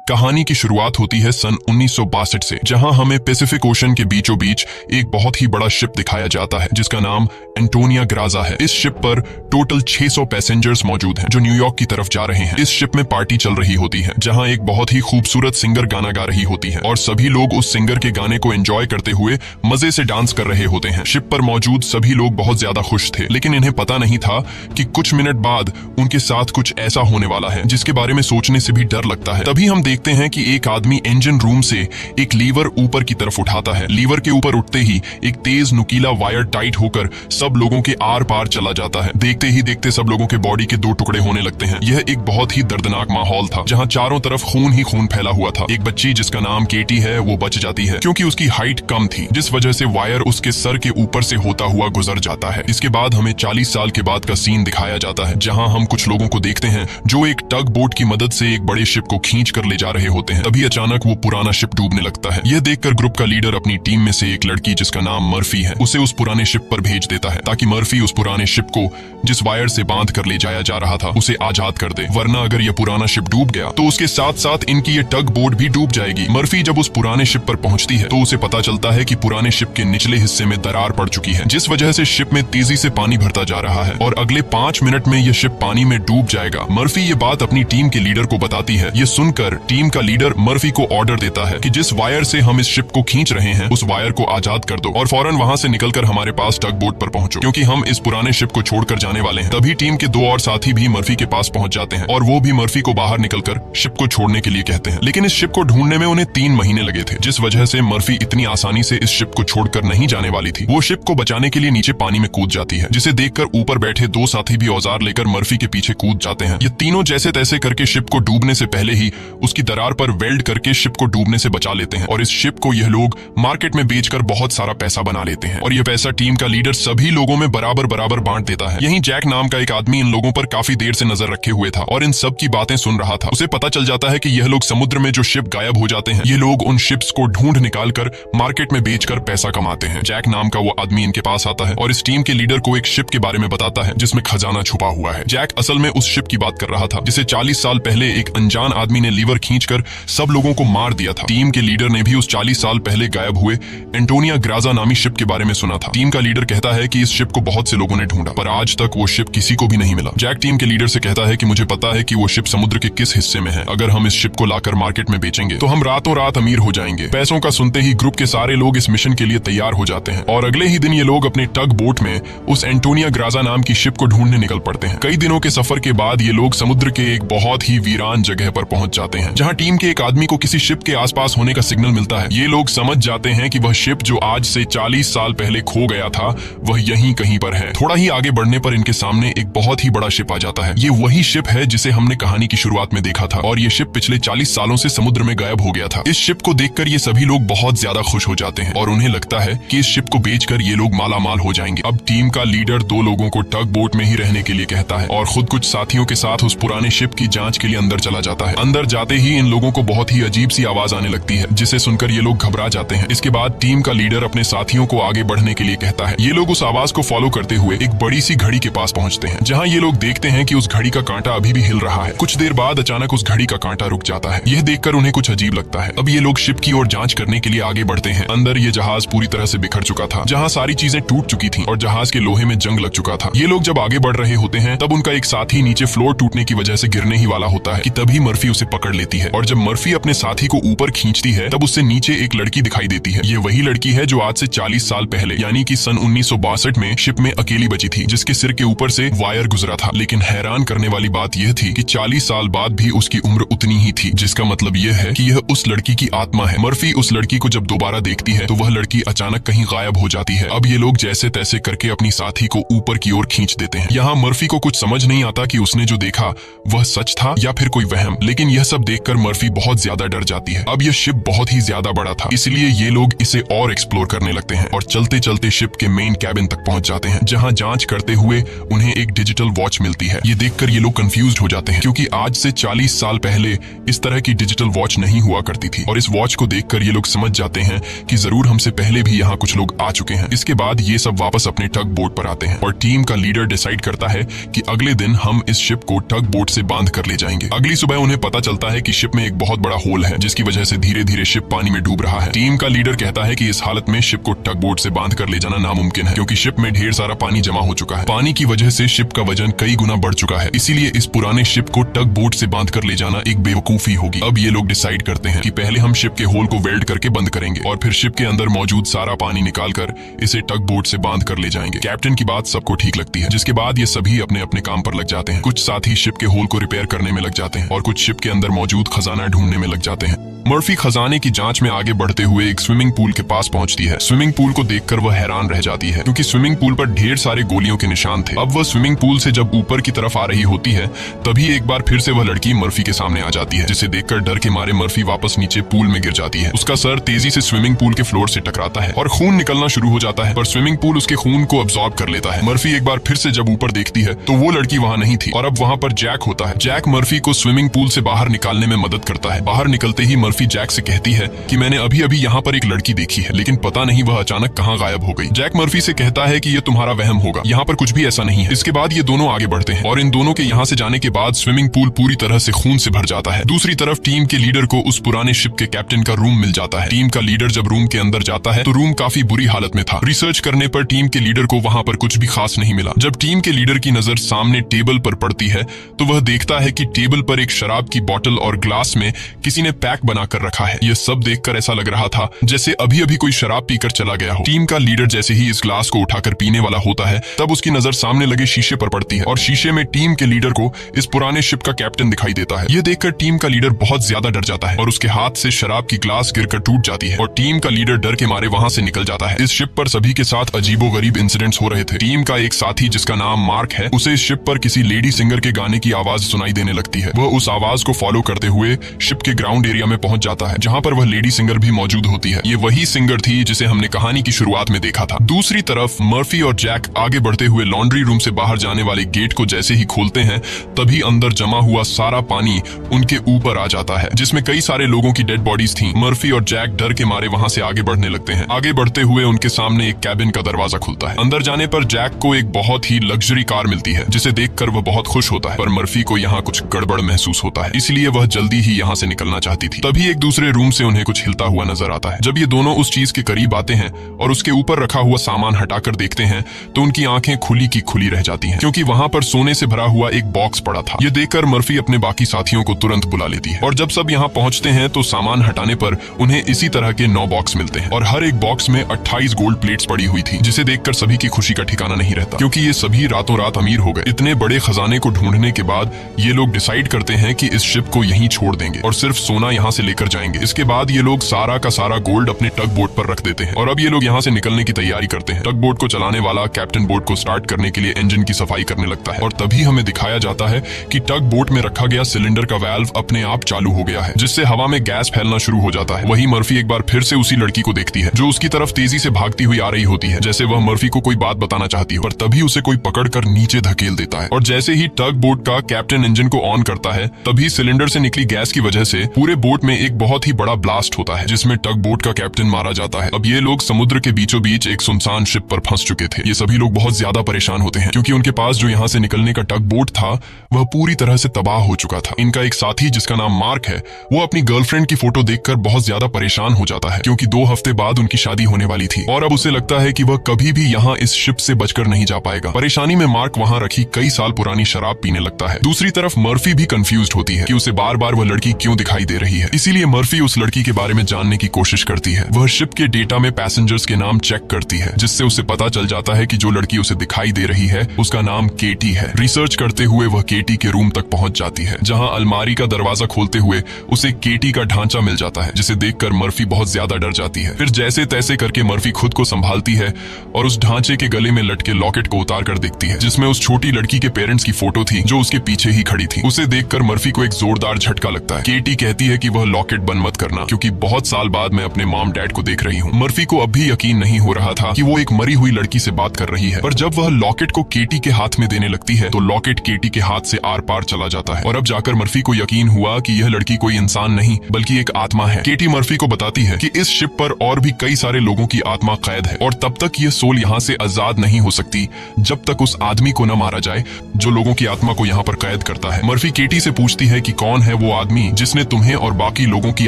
कहानी की शुरुआत होती है सन 1962 से, जहां हमें पैसिफिक ओशन के बीचों बीच एक बहुत ही बड़ा शिप दिखाया जाता है जिसका नाम एंटोनिया ग्राजा है। इस शिप पर टोटल 600 पैसेंजर्स मौजूद हैं जो न्यूयॉर्क की तरफ जा रहे हैं। इस शिप में पार्टी चल रही होती है जहां एक बहुत ही खूबसूरत सिंगर गाना गा रही होती है और सभी लोग उस सिंगर के गाने को एंजॉय करते हुए मजे से डांस कर रहे होते हैं। शिप पर मौजूद सभी लोग बहुत ज्यादा खुश थे, लेकिन इन्हें पता नहीं था कि कुछ मिनट बाद उनके साथ कुछ ऐसा होने वाला है जिसके बारे में सोचने से भी डर लगता है। तभी हम देखते हैं कि एक आदमी इंजन रूम से एक लीवर ऊपर की तरफ उठाता है। लीवर के ऊपर उठते ही एक तेज नुकीला वायर टाइट होकर सब लोगों के आर पार चला जाता है। देखते ही देखते सब लोगों के बॉडी के 2 टुकड़े होने लगते हैं। यह एक बहुत ही दर्दनाक माहौल था जहां चारों तरफ खून ही खून फैला हुआ था। एक बच्ची जिसका नाम केटी है वो बच जाती है क्योंकि उसकी हाइट कम थी, जिस वजह से वायर उसके सर के ऊपर से होता हुआ गुजर जाता है। इसके बाद हमें 40 साल के बाद का सीन दिखाया जाता है जहां हम कुछ लोगों को देखते हैं जो एक टग बोट की मदद से एक बड़े शिप को खींच कर ले जा रहे होते हैं। तभी अचानक वो पुराना शिप डूबने लगता है। यह देखकर ग्रुप का लीडर अपनी टीम में से एक लड़की जिसका नाम मर्फी है उसे उस पुराने शिप पर भेज देता है ताकि मर्फी उस पुराने शिप को जिस वायर से बांध कर ले जाया जा रहा था उसे आजाद कर दे, वरना अगर यह पुराना शिप डूब गया तो उसके साथ साथ इनकी ये टग बोट भी डूब जाएगी। मर्फी जब उस पुराने शिप पर पहुंचती है तो उसे पता चलता है कि पुराने शिप के निचले हिस्से में दरार पड़ चुकी है, जिस वजह से शिप में तेजी से पानी भरता जा रहा है और अगले 5 मिनट में यह शिप पानी में डूब जाएगा। मर्फी ये बात अपनी टीम के लीडर को बताती है। ये सुनकर टीम का लीडर मर्फी को ऑर्डर देता है कि जिस वायर से हम इस शिप को खींच रहे हैं उस वायर को आजाद कर दो और फौरन वहां से निकलकर हमारे पास टग बोट पर पहुंचो क्योंकि हम इस पुराने शिप को छोड़कर जाने वाले हैं। तभी टीम के 2 और साथी भी मर्फी के पास पहुंच जाते हैं और वो भी मर्फी को बाहर निकलकर शिप को छोड़ने के लिए कहते हैं, लेकिन इस शिप को ढूंढने में उन्हें 3 महीने लगे थे, जिस वजह से मर्फी इतनी आसानी से इस शिप को छोड़कर नहीं जाने वाली थी। वो शिप को बचाने के लिए नीचे पानी में कूद जाती है, जिसे देखकर ऊपर बैठे 2 साथी भी औजार लेकर मर्फी के पीछे कूद जाते हैं। ये तीनों जैसे तैसे करके शिप को डूबने से पहले ही उसकी दरार पर वेल्ड करके शिप को डूबने से बचा लेते हैं और इस शिप को यह लोग मार्केट में बेचकर बहुत सारा पैसा बना लेते हैं और यह पैसा टीम का लीडर सभी लोगों में बराबर बराबर बांट देता है। यहीं जैक नाम का एक आदमी इन लोगों पर काफी देर से नजर रखे हुए था और इन सब की बातें सुन रहा था। उसे पता चल जाता है कि यह लोग समुद्र में जो शिप गायब हो जाते हैं ये लोग उन शिप्स को ढूंढ निकाल कर मार्केट में बेचकर पैसा कमाते हैं। जैक नाम का वो आदमी इनके पास आता है और इस टीम के लीडर को एक शिप के बारे में बताता है जिसमें खजाना छुपा हुआ है। जैक असल में उस शिप की बात कर रहा था जिसे 40 साल पहले एक अनजान आदमी ने लीवर खींचकर सब लोगों को मार दिया था। टीम के लीडर ने भी उस 40 साल पहले गायब हुए एंटोनिया ग्राजा नामी शिप के बारे में सुना था। टीम का लीडर कहता है कि इस शिप को बहुत से लोगों ने ढूंढा पर आज तक वो शिप किसी को भी नहीं मिला। जैक टीम के लीडर से कहता है कि मुझे पता है कि वो शिप समुद्र के किस हिस्से में है। अगर हम इस शिप को लाकर मार्केट में बेचेंगे तो हम रातों रात अमीर हो जाएंगे। पैसों का सुनते ही ग्रुप के सारे लोग इस मिशन के लिए तैयार हो जाते हैं और अगले ही दिन ये लोग अपने टग बोट में उस एंटोनिया ग्राजा नाम की शिप को ढूंढने निकल पड़ते हैं। कई दिनों के सफर के बाद ये लोग समुद्र के एक बहुत ही वीरान जगह पर पहुंच जाते हैं जहां टीम के एक आदमी को किसी शिप के आसपास होने का सिग्नल मिलता है। ये लोग समझ जाते हैं कि वह शिप जो आज से 40 साल पहले खो गया था वह यहीं कहीं पर है। थोड़ा ही आगे बढ़ने पर इनके सामने एक बहुत ही बड़ा शिप आ जाता है। ये वही शिप है जिसे हमने कहानी की शुरुआत में देखा था और ये शिप पिछले 40 सालों से समुद्र में गायब हो गया था। इस शिप को देखकर ये सभी लोग बहुत ज्यादा खुश हो जाते हैं और उन्हें लगता है कि इस शिप को बेचकर ये लोग माला माल हो जाएंगे। अब टीम का लीडर 2 लोगों को टग बोट में ही रहने के लिए कहता है और खुद कुछ साथियों के साथ उस पुराने शिप की जांच के लिए अंदर चला जाता है। अंदर जाते ही इन लोगों को बहुत ही अजीब सी आवाज आने लगती है जिसे सुनकर ये लोग घबरा जाते हैं। इसके बाद टीम का लीडर अपने साथियों को आगे बढ़ने के लिए कहता है। ये लोग उस आवाज को फॉलो करते हुए एक बड़ी सी घड़ी के पास पहुंचते हैं जहां ये लोग देखते हैं कि उस घड़ी का कांटा अभी भी हिल रहा है। कुछ देर बाद अचानक उस घड़ी का कांटा रुक जाता है। यह देखकर उन्हें कुछ अजीब लगता है। अब ये लोग शिप की ओर जांच करने के लिए आगे बढ़ते हैं। अंदर ये जहाज पूरी तरह से बिखर चुका था जहां सारी चीजें टूट चुकी थी और जहाज के लोहे में जंग लग चुका था। ये लोग जब आगे बढ़ रहे होते हैं तब उनका एक साथी नीचे फ्लोर टूटने की वजह से गिरने ही वाला होता है कि तभी मर्फी उसे पकड़ लेती है और जब मर्फी अपने साथी को ऊपर खींचती है तब उससे नीचे एक लड़की दिखाई देती है। ये वही लड़की है जो आज से 40 साल पहले यानी कि सन 1962 में शिप में अकेली बची थी जिसके सिर के ऊपर से वायर गुजरा था। लेकिन हैरान करने वाली बात यह थी कि 40 साल बाद भी उसकी उम्र उतनी ही थी, जिसका मतलब यह है कि यह उस लड़की की आत्मा है। मर्फी उस लड़की को जब दोबारा देखती है तो वह लड़की अचानक कहीं गायब हो जाती है। अब ये लोग जैसे तैसे करके अपनी साथी को ऊपर की ओर खींच देते हैं। यहाँ मर्फी को कुछ समझ नहीं आता कि उसने जो देखा वह सच था या फिर कोई वहम, लेकिन यह सब देखकर मर्फी बहुत ज्यादा डर जाती है। अब यह शिप बहुत ही ज्यादा बड़ा था इसलिए ये लोग इसे और एक्सप्लोर करने लगते हैं और चलते चलते शिप के मेन कैबिन तक पहुंच जाते हैं जहां जांच करते हुए उन्हें एक डिजिटल वॉच मिलती है। ये देखकर ये लोग कंफ्यूज्ड हो जाते हैं क्योंकि आज से 40 साल पहले इस तरह की डिजिटल वॉच नहीं हुआ करती थी और इस वॉच को देखकर ये लोग समझ जाते हैं कि जरूर हमसे पहले भी यहाँ कुछ लोग आ चुके हैं। इसके बाद ये सब वापस अपने टग बोट पर आते हैं और टीम का लीडर डिसाइड करता है कि अगले दिन हम इस शिप को टग बोट से बांध कर ले जाएंगे। अगली सुबह उन्हें पता चलता है कि शिप में एक बहुत बड़ा होल है जिसकी वजह से धीरे धीरे शिप पानी में डूब रहा है। टीम का लीडर कहता है कि इस हालत में शिप को टग बोट से बांध कर ले जाना नामुमकिन है क्योंकि शिप में ढेर सारा पानी जमा हो चुका है। पानी की वजह से शिप का वजन कई गुना बढ़ चुका है, इसीलिए इस पुराने शिप को टग बोट से बांध कर ले जाना एक बेवकूफी होगी। अब ये लोग डिसाइड करते हैं कि पहले हम शिप के होल को वेल्ड करके बंद करेंगे और फिर शिप के अंदर मौजूद सारा पानी निकालकर इसे टग बोट से बांध कर ले जाएंगे। कैप्टन की बात सबको ठीक लगती है, जिसके बाद ये सभी अपने अपने काम पर लग जाते हैं। कुछ साथी शिप के होल को रिपेयर करने में लग जाते हैं और कुछ शिप के अंदर मौजूद खजाना ढूंढने में लग जाते हैं। मर्फी खजाने की जांच में आगे बढ़ते हुए एक स्विमिंग पूल के पास पहुंचती है। स्विमिंग पूल को देखकर वह हैरान रह जाती है क्योंकि स्विमिंग पूल पर ढेर सारे गोलियों के निशान थे। अब वह स्विमिंग पूल से जब ऊपर की तरफ आ रही होती है तभी एक बार फिर से वह लड़की मर्फी के सामने आ जाती है, जिसे देखकर डर के मारे मर्फी वापस नीचे पूल में गिर जाती है। उसका सर तेजी से स्विमिंग पूल के फ्लोर से टकराता है और खून निकलना शुरू हो जाता है, पर स्विमिंग पूल उसके खून को अब्सॉर्ब कर लेता है। मर्फी एक बार फिर से जब ऊपर देखती है तो वो लड़की वहाँ नहीं थी और अब वहाँ पर जैक होता है। जैक मर्फी को स्विमिंग पूल से बाहर निकालने में मदद करता है। बाहर निकलते ही मर्फी जैक से कहती है कि मैंने अभी अभी यहाँ पर एक लड़की देखी है, लेकिन पता नहीं वह अचानक कहाँ गायब हो गई। जैक मर्फी से कहता है कि ये तुम्हारा वहम होगा, यहाँ पर कुछ भी ऐसा नहीं है। इसके बाद ये दोनों आगे बढ़ते हैं और इन दोनों के यहाँ से जाने के बाद स्विमिंग पूल पूरी तरह से खून से भर जाता है। दूसरी तरफ टीम के लीडर को उस पुराने शिप के कैप्टन का रूम मिल जाता है। टीम का लीडर जब रूम के अंदर जाता है तो रूम काफी बुरी हालत में था। रिसर्च करने पर टीम के लीडर को वहाँ पर कुछ भी खास नहीं मिला। जब टीम के लीडर की नजर सामने टेबल पर पड़ती है तो वह देखता है कि टेबल पर एक शराब की बोतल और ग्लास में किसी ने पैक बनाकर रखा है। यह सब देखकर ऐसा लग रहा था जैसे अभी अभी कोई शराब पीकर चला गया हो। टीम का लीडर जैसे ही इस ग्लास को उठाकर पीने वाला होता है तब उसकी नजर सामने लगे शीशे पर पड़ती है और शीशे में टीम के लीडर को इस पुराने शिप का कैप्टन दिखाई देता है। यह देखकर टीम का लीडर बहुत ज्यादा डर जाता है और उसके हाथ से शराब की ग्लास गिरकर टूट जाती है और टीम का लीडर डर के मारे वहां से निकल जाता है। इस शिप पर सभी के साथ अजीबोगरीब इंसिडेंट्स हो रहे थे। टीम का एक साथी जिसका नाम मार्क है, उसे इस शिप पर किसी लेडी सिंगर के गाने की आवाज सुनाई देने लगती है। वह उस आवाज को फॉलो करते हुए शिप के ग्राउंड एरिया में पहुंच जाता है जहां पर वह लेडी सिंगर भी मौजूद होती है। ये वही सिंगर थी जिसे हमने कहानी की शुरुआत में देखा था। दूसरी तरफ मर्फी और जैक आगे बढ़ते हुए लॉन्ड्री रूम से बाहर जाने वाले गेट को जैसे ही खोलते हैं तभी अंदर जमा हुआ सारा पानी उनके ऊपर आ जाता है, जिसमें कई सारे लोगों की डेड बॉडीज थी। मर्फी और जैक डर के मारे वहां से आगे बढ़ने लगते हैं। आगे बढ़ते हुए उनके सामने एक कैबिन का दरवाजा खुलता है। अंदर जाने पर जैक को एक बहुत ही लग्जरी कार मिलती है जिसे देखकर वह बहुत खुश होता है, पर मर्फी को यहाँ कुछ गड़बड़ महसूस होता है, इसलिए वह जल्दी ही यहाँ से निकलना चाहती थी। तभी एक दूसरे रूम से उन्हें कुछ हिलता हुआ नजर आता है। जब ये दोनों उस चीज के करीब आते हैं और उसके ऊपर रखा हुआ सामान हटाकर देखते हैं तो उनकी आंखें खुली की खुली रह जाती हैं, क्योंकि वहां पर सोने से भरा हुआ एक बॉक्स पड़ा था। ये देखकर मर्फी अपने बाकी साथियों को तुरंत बुला लेती है और जब सब यहाँ पहुंचते हैं तो सामान हटाने पर उन्हें इसी तरह के 9 बॉक्स मिलते हैं और हर एक बॉक्स में 28 गोल्ड प्लेट्स पड़ी हुई थी, जिसे देखकर सभी की खुशी का ठिकाना नहीं रहता, क्योंकि ये सभी रातों रात अमीर हो गए। इतने बड़े खजाने को ढूंढने के बाद ये लोग डिसाइड करते हैं कि इस शिप को यहीं छोड़ देंगे और सिर्फ सोना यहाँ से लेकर जाएंगे। इसके बाद ये लोग सारा का सारा गोल्ड अपने टग बोट पर रख देते हैं और अब ये लोग यहाँ से निकलने की तैयारी करते हैं। टग बोट को चलाने वाला कैप्टन बोट को स्टार्ट करने के लिए इंजन की सफाई करने लगता है और तभी हमें दिखाया जाता है कि टग बोट में रखा गया सिलेंडर का वाल्व अपने आप चालू हो गया है, जिससे हवा में गैस फैलना शुरू हो जाता है। वही मर्फी एक बार फिर से उसी लड़की को देखती है जो उसकी तरफ तेजी से भागती हुई आ रही होती है, जैसे वह मर्फी को कोई बात बताना चाहती है, पर तभी उसे कोई पकड़कर नीचे धकेल देता है और जैसे ही टग बोट का कैप्टन इंजन को ऑन करता है तभी सिलेंडर से निकली गैस की वजह से पूरे बोट में एक बहुत ही बड़ा ब्लास्ट होता है, जिसमें टग बोट का कैप्टन मारा जाता है। अब ये लोग समुद्र के बीचों बीच एक सुनसान शिप पर फंस चुके थे। ये सभी लोग बहुत ज्यादा परेशान होते हैं क्योंकि उनके पास जो यहाँ से निकलने का टग बोट था वह पूरी तरह से तबाह हो चुका था। इनका एक साथी जिसका नाम मार्क है, वो अपनी गर्लफ्रेंड की फोटो देखकर बहुत ज्यादा परेशान हो जाता है क्योंकि 2 हफ्ते बाद उनकी शादी होने वाली थी और अब उसे लगता है कि वह कभी भी यहाँ इस शिप से बचकर नहीं जा पाएगा। परेशानी में मार्क वहाँ रखी कई साल पुरानी शराब पीने लगता है। दूसरी तरफ मर्फी भी कंफ्यूज्ड होती है कि उसे बार बार वह लड़की क्यों दिखाई दे रही है, इसीलिए मर्फी उस लड़की के बारे में जानने की कोशिश करती है। वह शिप के डेटा में पैसेंजर्स के नाम चेक करती है, जिससे उसे पता चल जाता है कि जो लड़की उसे दिखाई दे रही है उसका नाम केटी है। रिसर्च करते हुए वह केटी के रूम तक पहुंच जाती है, जहां अलमारी का दरवाजा खोलते हुए उसे केटी का ढांचा मिल जाता है, जिसे देखकर मर्फी बहुत ज्यादा डर जाती है। फिर जैसे तैसे करके मर्फी खुद को संभालती है और उस ढांचे के गले में लटके लॉकेट को उतार कर देखती है, जिसमें उस छोटी लड़की के पेरेंट्स की फोटो थी जो उसके पीछे ही खड़ी थी। उसे देखकर मर्फी को एक जोरदार झटका लगता है। केटी कहती है कि वह लॉकेट बंद मत करना, क्योंकि बहुत साल बाद मैं अपने मॉम डैड को देख रही हूँ। मर्फी को अब भी यकीन नहीं हो रहा था कि वो एक मरी हुई लड़की से बात कर रही है, पर जब वह लॉकेट को केटी के हाथ में देने लगती है तो लॉकेट केटी के हाथ से आर पार चला जाता है और अब जाकर मर्फी को यकीन हुआ कि यह लड़की कोई इंसान नहीं बल्कि एक आत्मा है। केटी मर्फी को बताती है कि इस शिप पर और भी कई सारे लोगों की आत्मा कैद है और तब तक यह सोल यहाँ से आजाद नहीं हो सकती जब तक उस आदमी को न मारा जाए जो लोगों की आत्मा को यहाँ पर कैद करता है। मर्फी केटी से पूछती है कि कौन है वो आदमी जिसने तुम्हें और बाकी लोगों की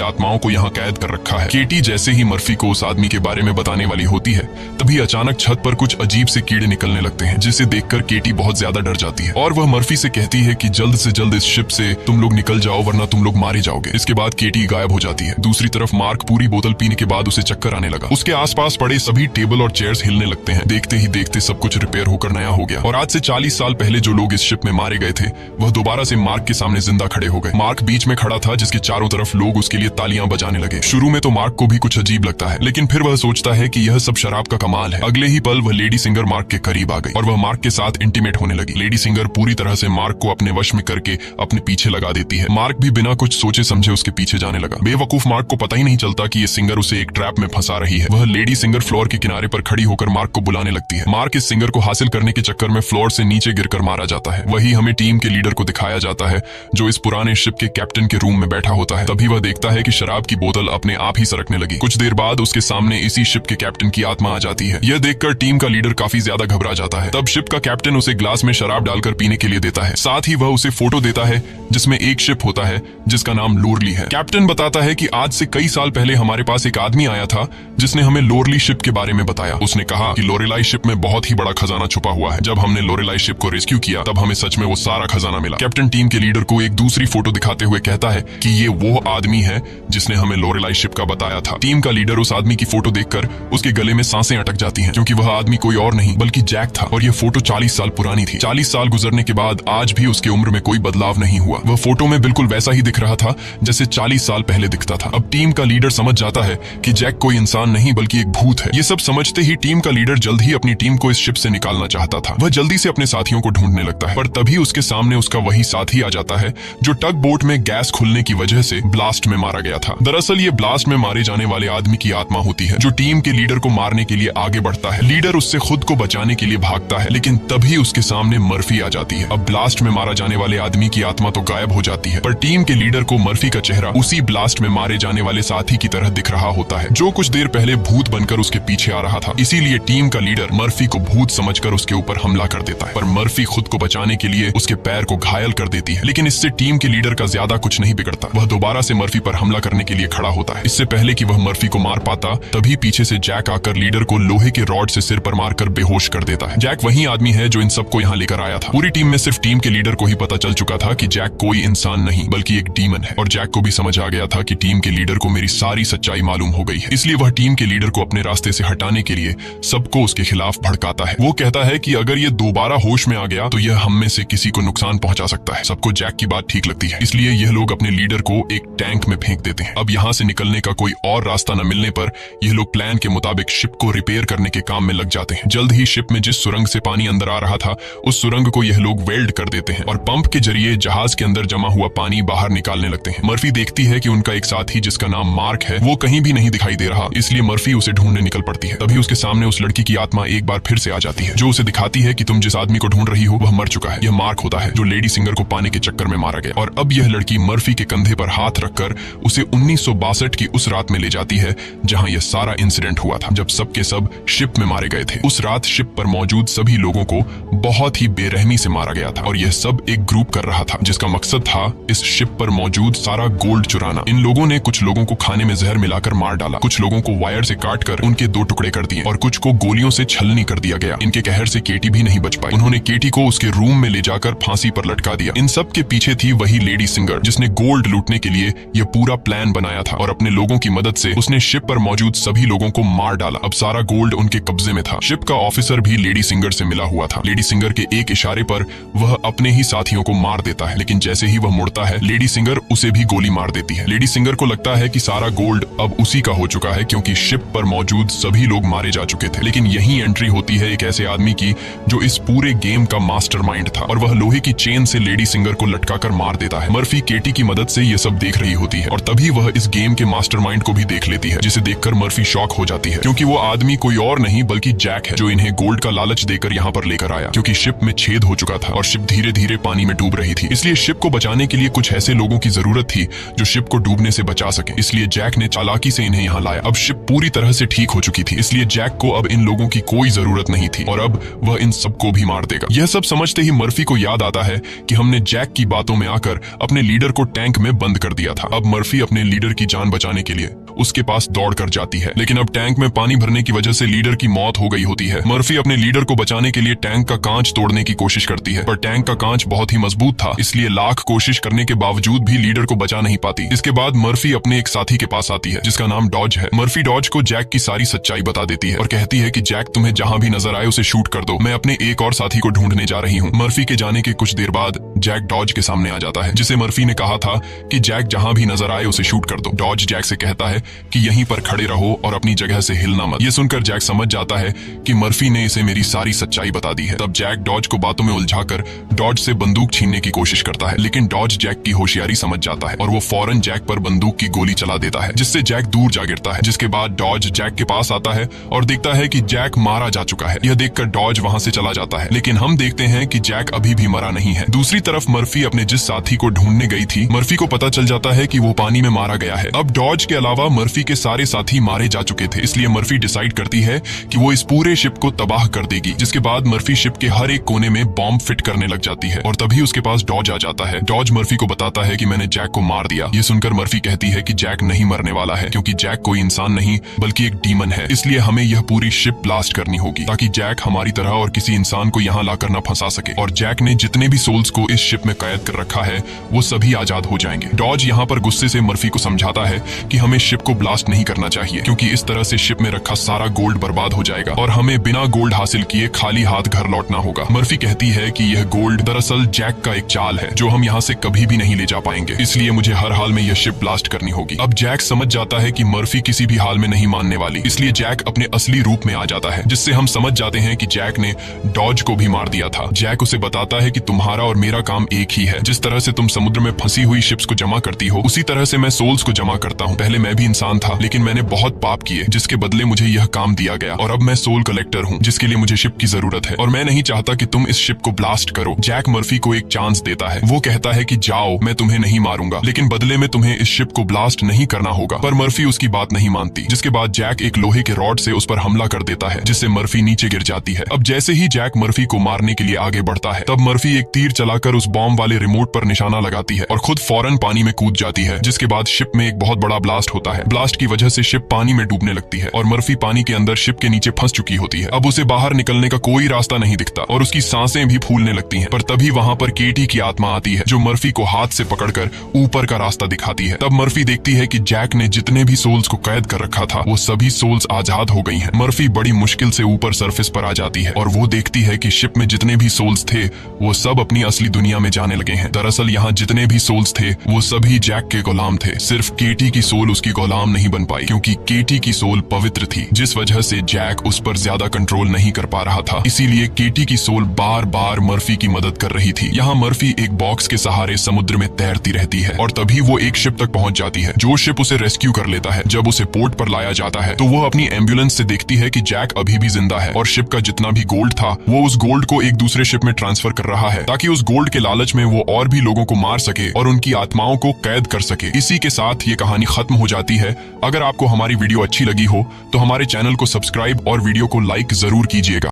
आत्माओं को यहाँ कैद कर रखा है। केटी जैसे ही मर्फी को उस आदमी के बारे में बताने वाली होती है तभी अचानक छत पर कुछ अजीब से कीड़े निकलने लगते हैं, जिसे देखकर केटी बहुत ज्यादा डर जाती है और वह मर्फी से कहती है कि जल्द से जल्द इस शिप से तुम लोग निकल जाओ वरना तुम लोग मारे जाओगे। इसके बाद केटी गायब हो जाती है। दूसरी तरफ मार्क पूरी बोतल पीने के बाद उसे चक्कर आने लगा। उसके आसपास पड़े सभी टेबल और चेयर्स हिलने लगते हैं। देखते ही देखते सब कुछ रिपेयर होकर नया हो गया और आज से 40 साल पहले जो लोग इस शिप में मारे गए थे वह दोबारा से मार्क के सामने जिंदा खड़े हो गए। मार्क बीच में खड़ा था जिसके चारों तरफ लोग उसके लिए तालियां बजाने लगे। शुरू में तो मार्क को भी कुछ अजीब लगता है, लेकिन फिर वह सोचता है कि यह सब शराब का कमाल है। अगले ही पल वह लेडी सिंगर मार्क के करीब आ गई और वह मार्क के साथ इंटीमेट होने लगी। लेडी सिंगर पूरी तरह से मार्क को अपने वश में करके अपने पीछे लगा देती है। मार्क भी बिना कुछ सोचे समझे उसके पीछे जाने लगा। बेवकूफ मार्क को पता ही नहीं चलता कि ये सिंगर उसे एक ट्रैप में फंसा रही है। वह लेडी सिंगर फ्लोर के किनारे पर खड़ी होकर मार्क को बुलाने लगती है। मार्क इस सिंगर को हासिल करने के चक्कर में फ्लोर से नीचे गिरकर मारा जाता है। वही हमें टीम के लीडर को दिखाया जाता है जो इस पुराने शिप के कैप्टन के रूम में बैठा होता है। तभी वह देखता है कि शराब की बोतल अपने आप ही सरकने लगी। कुछ देर बाद उसके सामने इसी शिप के कैप्टन की आत्मा आ जाती है। यह देखकर टीम का लीडर काफी ज्यादा घबरा जाता है। तब शिप का कैप्टन उसे ग्लास में शराब डालकर पीने के लिए देता है। साथ ही वह उसे फोटो देता है जिसमें एक शिप होता है जिसका नाम लोरली है। कैप्टन बताता है कि आज से कई साल पहले हमारे पास एक आदमी आया था जिसने हमें लोरली शिप के बारे में बताया। उसने कहा कि लोरेलाई शिप में बहुत ही बड़ा खजाना छुपा हुआ है। जब हमने लोरेलाई शिप को रेस्क्यू किया तब हमें सच में वो सारा खजाना मिला। कैप्टन टीम के लीडर को एक दूसरी फोटो दिखाते हुए कहता है कि ये वो आदमी है जिसने हमें लोरेलाई शिप का बताया था। टीम का लीडर उस आदमी की फोटो देखकर उसके गले में सांसें अटक जाती हैं, क्योंकि वह आदमी कोई और नहीं बल्कि जैक था और यह फोटो 40 साल पुरानी थी। 40 साल गुजरने के बाद आज भी उसके उम्र में कोई बदलाव नहीं हुआ। वह फोटो में बिल्कुल वैसा ही दिख रहा था जैसे 40 साल पहले दिखता था। अब टीम का लीडर समझ जाता है कि जैक कोई इंसान नहीं बल्कि एक भूत है। ये सब समझते ही टीम का लीडर जल्द ही अपनी टीम को इस शिप से निकालना चाहता था। वह जल्दी से अपने साथियों को ढूंढने लगता है, पर तभी उसके सामने उसका वही साथी आ जाता है जो टग बोट में गैस खुलने की वजह से ब्लास्ट में मारा गया था। दरअसल ये ब्लास्ट में मारे जाने वाले आदमी की आत्मा होती है जो टीम के लीडर को मारने के लिए आगे बढ़ता है। लीडर उससे खुद को बचाने के लिए भागता है, लेकिन तभी उसके सामने मर्फी आ जाती है। अब ब्लास्ट में मारा जाने वाले आदमी की आत्मा तो गायब हो जाती है, पर टीम के लीडर को मर्फी का चेहरा उसी ब्लास्ट में मारे जाने वाले साथी की तरह दिख रहा होता है जो कुछ देर पहले भूत बनकर उसके पीछे आ रहा था। इसीलिए टीम का लीडर मर्फी को भूत समझकर उसके ऊपर हमला कर देता है, पर मर्फी खुद को बचाने के लिए उसके पैर को घायल कर देती है। लेकिन इससे टीम के लीडर का ज्यादा कुछ नहीं बिगड़ता। वह दोबारा से मर्फी पर हमला करने के लिए खड़ा होता है। इससे पहले कि वह मर्फी को मार पाता तभी पीछे से जैक आकर लीडर को लोहे के रॉड से सिर पर मारकर बेहोश कर देता है। जैक वही आदमी है जो इन सबको यहाँ लेकर आया था। पूरी टीम में सिर्फ टीम के लीडर को ही पता चल चुका था कि जैक कोई इंसान नहीं बल्कि एक डीमन है, और जैक को भी समझ आ गया था कि टीम के लीडर को मेरी सारी सच्चाई मालूम हो गई है। इसलिए वह टीम के लीडर को अपने रास्ते से हटाने के लिए सबको उसके खिलाफ भड़काता है। वो कहता है कि अगर ये दोबारा होश में आ गया तो यह हम में से किसी को नुकसान पहुंचा सकता है। सबको जैक की बात ठीक लगती है, इसलिए यह लोग अपने लीडर को एक टैंक में फेंक देते हैं। अब यहाँ से निकलने का कोई और रास्ता न मिलने पर यह लोग प्लान के मुताबिक शिप को रिपेयर करने के काम में लग जाते हैं। जल्द ही शिप में जिस सुरंग से पानी अंदर आ रहा था उस सुरंग को यह लोग वेल्ड कर देते हैं और पंप के जरिए जहाज के अंदर जमा हुआ पानी बाहर निकालने लगते हैं। मर्फी देखती है कि उनका एक साथी जिसका नाम मार्क है वो कहीं भी नहीं दिखाई दे रहा, इसलिए मर्फी उसे ढूंढने निकल पड़ती है। तभी उसके सामने उस लड़की की आत्मा एक बार फिर से आ जाती है जो उसे दिखाती है कि तुम जिस आदमी को ढूंढ रही हो वह मर चुका है। यह मार्क होता है जो लेडी सिंगर को पाने के चक्कर में मारा गया। और अब यह लड़की मर्फी के कंधे पर हाथ रखकर उसे 1962 की उस रात में ले जाती है जहां यह सारा इंसिडेंट हुआ था, जब सबके सब शिप में मारे गए थे। उस रात शिप पर मौजूद सभी लोगों को बहुत ही बेरहमी से मारा गया था और यह सब एक ग्रुप कर रहा था जिसका मकसद था इस शिप पर मौजूद सारा गोल्ड चुराना। इन लोगों ने कुछ लोगों को खाने में जहर मिलाकर मार डाला, कुछ लोगों को वायर से काटकर उनके 2 टुकड़े कर दिए और कुछ को गोलियों से छलनी कर दिया गया। इनके कहर से केटी भी नहीं बच पाई। उन्होंने केटी को उसके रूम में ले जाकर फांसी पर लटका दिया। इन सब के पीछे थी वही लेडी सिंगर जिसने गोल्ड लूटने के लिए यह पूरा प्लान बनाया था और अपने लोगों की मदद से उसने शिप पर मौजूद सभी लोगों को मार डाला। अब सारा गोल्ड उनके कब्जे में था। शिप का ऑफिसर भी लेडी सिंगर से मिला हुआ था। लेडी सिंगर के एक इशारे पर वह अपने ही साथियों को मार देता है, लेकिन जैसे ही वह मुड़ता है लेडी सिंगर उसे भी गोली मार देती है। लेडी सिंगर को लगता है कि सारा गोल्ड अब उसी का हो चुका है क्योंकि शिप पर मौजूद सभी लोग मारे जा चुके थे। लेकिन यही एंट्री होती है एक ऐसे आदमी की जो इस पूरे गेम का मास्टरमाइंड था और वह लोहे की चेन से लेडी सिंगर को लटकाकर मार देता है। मर्फी केटी की मदद से यह सब देख रही होती है और तभी वह इस गेम के मास्टरमाइंड को भी देख लेती है, जिसे देखकर मर्फी शॉक हो जाती है क्योंकि वो आदमी कोई और नहीं बल्कि जैक है, जो इन्हें गोल्ड का लालच देकर यहाँ पर लेकर आया क्योंकि शिप में छेद हो चुका था और शिप धीरे धीरे पानी में डूब रही थी। इसलिए शिप को बचाने के लिए कुछ ऐसे लोगों की जरूरत थी जो शिप को डूबने से बचा सके। इसलिए जैक ने चालाकी से इन्हें यहाँ लाया। अब शिप पूरी तरह से ठीक हो चुकी थी, इसलिए जैक को अब इन लोगों की कोई जरूरत नहीं थी और अब वह इन सबको भी मार देगा। यह सब समझते ही मर्फी को याद आता है कि हमने जैक की बातों में आकर अपने लीडर को टैंक में बंद कर दिया था। अब मर्फी अपने लीडर की जान बचाने के लिए उसके पास दौड़ कर जाती है, लेकिन अब टैंक में पानी भरने की वजह से लीडर की मौत हो गई होती है। मर्फी अपने लीडर को बचाने के लिए टैंक का कांच तोड़ने की कोशिश करती है, पर टैंक का कांच बहुत ही मजबूत था, इसलिए लाख कोशिश करने के बावजूद भी लीडर को बचा नहीं पाती। इसके बाद मर्फी अपने एक साथी के पास आती है जिसका नाम डॉज है। मर्फी डॉज को जैक की सारी सच्चाई बता देती है और कहती है कि जैक तुम्हें जहां भी नजर आए उसे शूट कर दो, मैं अपने एक और साथी को ढूंढने जा रही हूँ। मर्फी के जाने के कुछ देर बाद जैक डॉज के सामने आ जाता है, जिसे मर्फी ने कहा था कि जैक जहां भी नजर आए उसे शूट कर दो। डॉज जैक से कहता है कि यहीं पर खड़े रहो और अपनी जगह से हिलना मत। ये सुनकर जैक समझ जाता है कि मर्फी ने इसे मेरी सारी सच्चाई बता दी है। तब जैक डॉज को बातों में उलझाकर डॉज से बंदूक छीनने की कोशिश करता है, लेकिन डॉज जैक की होशियारी समझ जाता है और वो फौरन जैक पर बंदूक की गोली चला देता है, जिससे जैक दूर जा गिरता है। जिसके बाद डॉज जैक के पास आता है और देखता है कि जैक मारा जा चुका है। यह देखकर डॉज वहां से चला जाता है, लेकिन हम देखते हैं कि जैक अभी भी मरा नहीं है। दूसरी तरफ मर्फी अपने जिस साथी को ढूंढने गई थी, मर्फी को पता चल जाता है कि वो पानी में मारा गया है। अब डॉज के अलावा मर्फी के सारे साथी मारे जा चुके थे, इसलिए मर्फी डिसाइड करती है कि वो इस पूरे शिप को तबाह कर देगी। जिसके बाद मर्फी शिप के हर एक कोने में बॉम्ब फिट करने लग जाती है और तभी उसके पास डॉज आ जाता है। डॉज मर्फी को बताता है कि मैंने जैक को मार दिया। ये सुनकर मर्फी कहती है कि जैक नहीं मरने वाला है, क्योंकि जैक कोई इंसान नहीं बल्कि एक डीमन है, इसलिए हमें यह पूरी शिप ब्लास्ट करनी होगी ताकि जैक हमारी तरह और किसी इंसान को यहाँ लाकर न फंसा सके। और जैक ने जितने भी सोल्स को इस शिप में कैद कर रखा है वो सभी आजाद हो जाएंगे। डॉज यहाँ पर गुस्से से मर्फी को समझाता है कि हमें शिप को ब्लास्ट नहीं करना चाहिए, क्योंकि इस तरह से शिप में रखा सारा गोल्ड बर्बाद हो जाएगा और हमें बिना गोल्ड हासिल किए खाली हाथ घर लौटना होगा। मर्फी कहती है कि यह गोल्ड दरअसल जैक का एक चाल है जो हम यहाँ से कभी भी नहीं ले जा पाएंगे, इसलिए मुझे हर हाल में यह शिप ब्लास्ट करनी होगी। अब जैक समझ जाता है कि मर्फी किसी भी हाल में नहीं मानने वाली, इसलिए जैक अपने असली रूप में आ जाता है, जिससे हम समझ जाते हैं कि जैक ने डॉज को भी मार दिया था। जैक उसे बताता है कि तुम्हारा और मेरा काम एक ही है, जिस तरह से तुम समुद्र में फंसी हुई शिप्स को जमा करती हो उसी तरह से मैं सोल्स को जमा करता हूँ। पहले मैं भी इंसान था, लेकिन मैंने बहुत पाप किए जिसके बदले मुझे यह काम दिया गया और अब मैं सोल कलेक्टर हूँ, जिसके लिए मुझे शिप की जरूरत है और मैं नहीं चाहता कि तुम इस शिप को ब्लास्ट करो। जैक मर्फी को एक चांस देता है, वो कहता है कि जाओ, मैं तुम्हें नहीं मारूंगा, लेकिन बदले में तुम्हें इस शिप को ब्लास्ट नहीं करना होगा। पर मर्फी उसकी बात नहीं मानती, जिसके बाद जैक एक लोहे के रॉड से उस पर हमला कर देता है, जिससे मर्फी नीचे गिर जाती है। अब जैसे ही जैक मर्फी को मारने के लिए आगे बढ़ता है, तब मर्फी एक तीर चलाकर उस बॉम्ब वाले रिमोट पर निशाना लगाती है और खुद फौरन पानी में कूद जाती है, जिसके बाद शिप में एक बहुत बड़ा ब्लास्ट होता है। ब्लास्ट की वजह से शिप पानी में डूबने लगती है और मर्फी पानी के अंदर शिप के नीचे फंस चुकी होती है। अब उसे बाहर निकलने का कोई रास्ता नहीं दिखता और उसकी सांसें भी फूलने लगती हैं। पर तभी वहां पर केटी की आत्मा आती है, जो मर्फी को हाथ से पकड़कर ऊपर का रास्ता दिखाती है। तब मर्फी देखती है कि जैक ने जितने भी सोल्स को कैद कर रखा था वो सभी सोल्स आजाद हो गई हैं। मर्फी बड़ी मुश्किल से ऊपर सरफेस पर आ जाती है और वो देखती है कि शिप में जितने भी सोल्स थे वो सब अपनी असली दुनिया में जाने लगे हैं। दरअसल यहाँ जितने भी सोल्स थे वो सभी जैक के गुलाम थे, सिर्फ केटी की सोल उसकी गुलाम नहीं बन पाई, क्योंकि केटी की सोल पवित्र थी, जिस वजह से जैक उस पर ज्यादा कंट्रोल नहीं कर पा रहा था। इसीलिए केटी की सोल बार बार मर्फी की मदद कर रही थी। यहाँ मर्फी एक बॉक्स के सहारे समुद्र में तैरती रहती है और तभी वो एक शिप तक पहुंच जाती है, जो शिप उसे रेस्क्यू कर लेता है। जब उसे पोर्ट पर लाया जाता है तो वो अपनी एम्बुलेंस से देखती है कि जैक अभी भी जिंदा है और शिप का जितना भी गोल्ड था वो उस गोल्ड को एक दूसरे शिप में ट्रांसफर कर रहा है, ताकि उस गोल्ड के लालच में वो और भी लोगों को मार सके और उनकी आत्माओं को कैद कर सके। इसी के साथ ये कहानी खत्म हो जाती है। अगर आपको हमारी वीडियो अच्छी लगी हो तो हमारे चैनल को सब्सक्राइब और वीडियो को लाइक जरूर कीजिएगा।